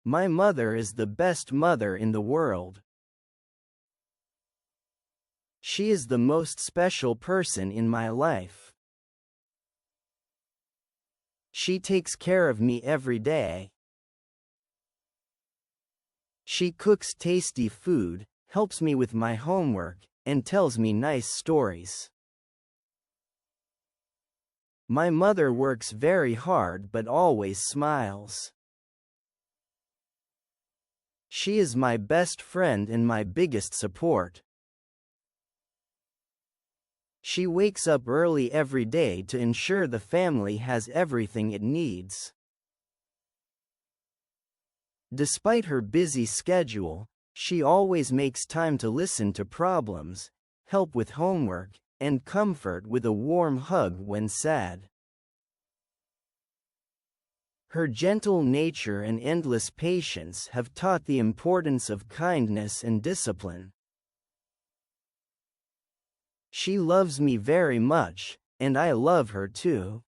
My mother is the best mother in the world. She is the most special person in my life. She takes care of me every day. She cooks tasty food, helps me with my homework, and tells me nice stories. My mother works very hard but always smiles. She is my best friend and my biggest support. She wakes up early every day to ensure the family has everything it needs. Despite her busy schedule, she always makes time to listen to problems, help with homework, and comfort with a warm hug when sad. Her gentle nature and endless patience have taught the importance of kindness and discipline. She loves me very much, and I love her too.